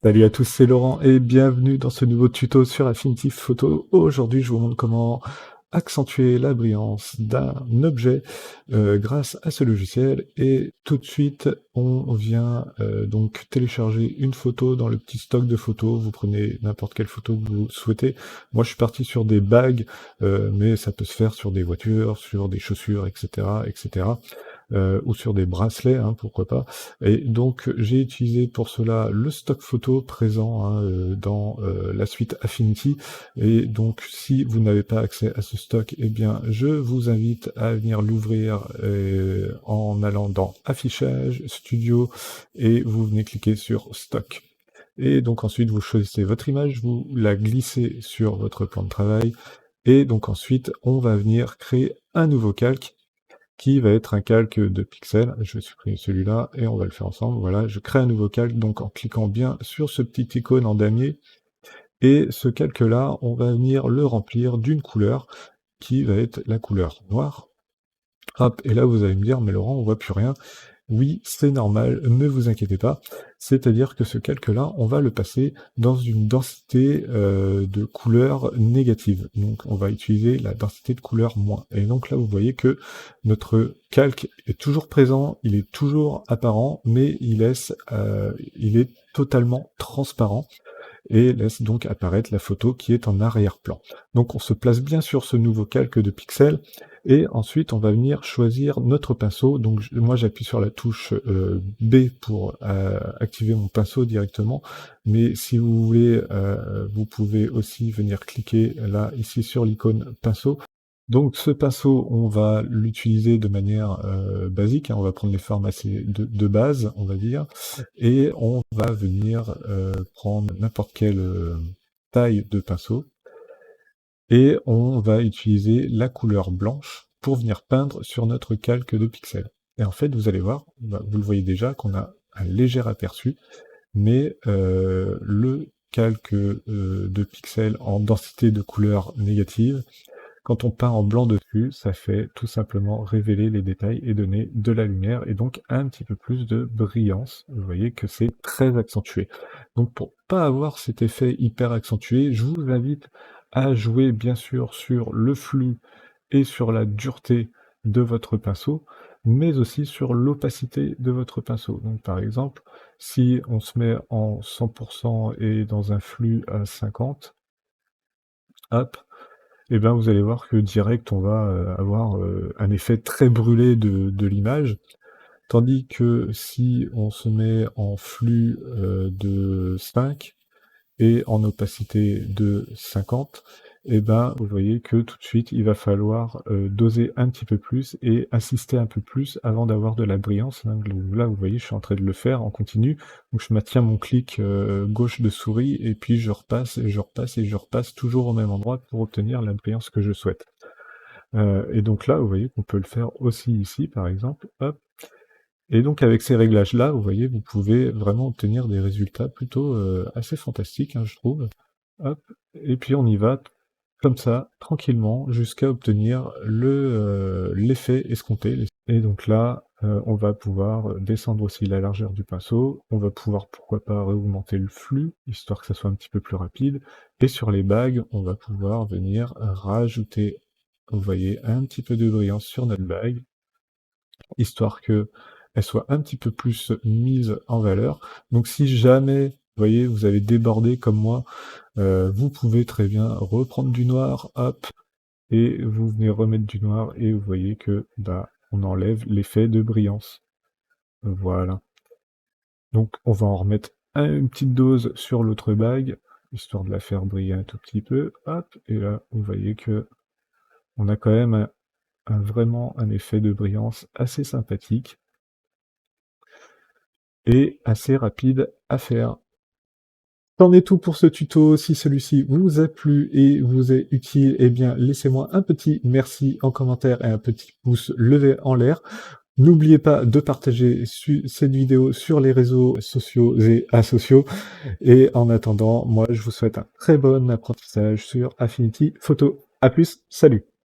Salut à tous, c'est Laurent et bienvenue dans ce nouveau tuto sur Affinity Photo. Aujourd'hui, je vous montre comment accentuer la brillance d'un objet grâce à ce logiciel. Et tout de suite, on vient donc télécharger une photo dans le petit stock de photos. Vous prenez n'importe quelle photo que vous souhaitez. Moi, je suis parti sur des bagues, mais ça peut se faire sur des voitures, sur des chaussures, etc., etc. Ou sur des bracelets, hein, pourquoi pas. Et donc j'ai utilisé pour cela le stock photo présent hein, dans la suite Affinity. Et donc si vous n'avez pas accès à ce stock, eh bien je vous invite à venir l'ouvrir en allant dans Affichage, Studio, et vous venez cliquer sur Stock. Et donc ensuite vous choisissez votre image, vous la glissez sur votre plan de travail, et donc ensuite on va venir créer un nouveau calque qui va être un calque de pixels. Je vais supprimer celui-là et on va le faire ensemble. Voilà, je crée un nouveau calque donc en cliquant bien sur ce petit icône en damier. Et ce calque-là, on va venir le remplir d'une couleur qui va être la couleur noire. Hop, et là vous allez me dire, mais Laurent, on voit plus rien. Oui, c'est normal, ne vous inquiétez pas. C'est-à-dire que ce calque-là, on va le passer dans une densité de couleurs négative. Donc on va utiliser la densité de couleur moins. Et donc là, vous voyez que notre calque est toujours présent, il est toujours apparent, mais il est totalement transparent et laisse donc apparaître la photo qui est en arrière-plan. Donc on se place bien sur ce nouveau calque de pixels, et ensuite on va venir choisir notre pinceau. Donc moi j'appuie sur la touche B pour activer mon pinceau directement, mais si vous voulez, vous pouvez aussi venir cliquer là, ici sur l'icône pinceau. Donc ce pinceau, on va l'utiliser de manière basique, hein, on va prendre les formes assez de base, on va dire, et on va venir prendre n'importe quelle taille de pinceau, et on va utiliser la couleur blanche pour venir peindre sur notre calque de pixels. Et en fait, vous allez voir, bah, vous le voyez déjà, qu'on a un léger aperçu, mais le calque de pixels en densité de couleur négative, quand on peint en blanc dessus, ça fait tout simplement révéler les détails et donner de la lumière et donc un petit peu plus de brillance. Vous voyez que c'est très accentué. Donc pour pas avoir cet effet hyper accentué, je vous invite à jouer bien sûr sur le flux et sur la dureté de votre pinceau, mais aussi sur l'opacité de votre pinceau. Donc par exemple, si on se met en 100% et dans un flux à 50, hop, et ben vous allez voir que direct on va avoir un effet très brûlé de l'image, tandis que si on se met en flux de 5 et en opacité de 50, et ben vous voyez que tout de suite il va falloir doser un petit peu plus et assister un peu plus avant d'avoir de la brillance, hein. Là vous voyez je suis en train de le faire en continu, donc je maintiens mon clic gauche de souris et puis je repasse et je repasse et je repasse toujours au même endroit pour obtenir la brillance que je souhaite. Et donc là vous voyez qu'on peut le faire aussi ici par exemple, hop. Et donc avec ces réglages-là, vous voyez, vous pouvez vraiment obtenir des résultats plutôt assez fantastiques, hein, je trouve. Hop, et puis on y va comme ça, tranquillement, jusqu'à obtenir l'effet escompté. Et donc là, on va pouvoir descendre aussi la largeur du pinceau, on va pouvoir, pourquoi pas, augmenter le flux, histoire que ça soit un petit peu plus rapide, et sur les bagues, on va pouvoir venir rajouter, vous voyez, un petit peu de brillance sur notre bague, histoire que elle soit un petit peu plus mise en valeur. Donc si jamais, vous voyez, vous avez débordé comme moi, vous pouvez très bien reprendre du noir, hop, et vous venez remettre du noir, et vous voyez que bah on enlève l'effet de brillance. Voilà. Donc on va en remettre une petite dose sur l'autre bague, histoire de la faire briller un tout petit peu, hop, et là vous voyez que on a quand même vraiment un effet de brillance assez sympathique et assez rapide à faire. C'en est tout pour ce tuto. Si celui-ci vous a plu et vous est utile, eh bien laissez-moi un petit merci en commentaire et un petit pouce levé en l'air. N'oubliez pas de partager cette vidéo sur les réseaux sociaux et asociaux. Et en attendant, moi je vous souhaite un très bon apprentissage sur Affinity Photo. A plus, salut!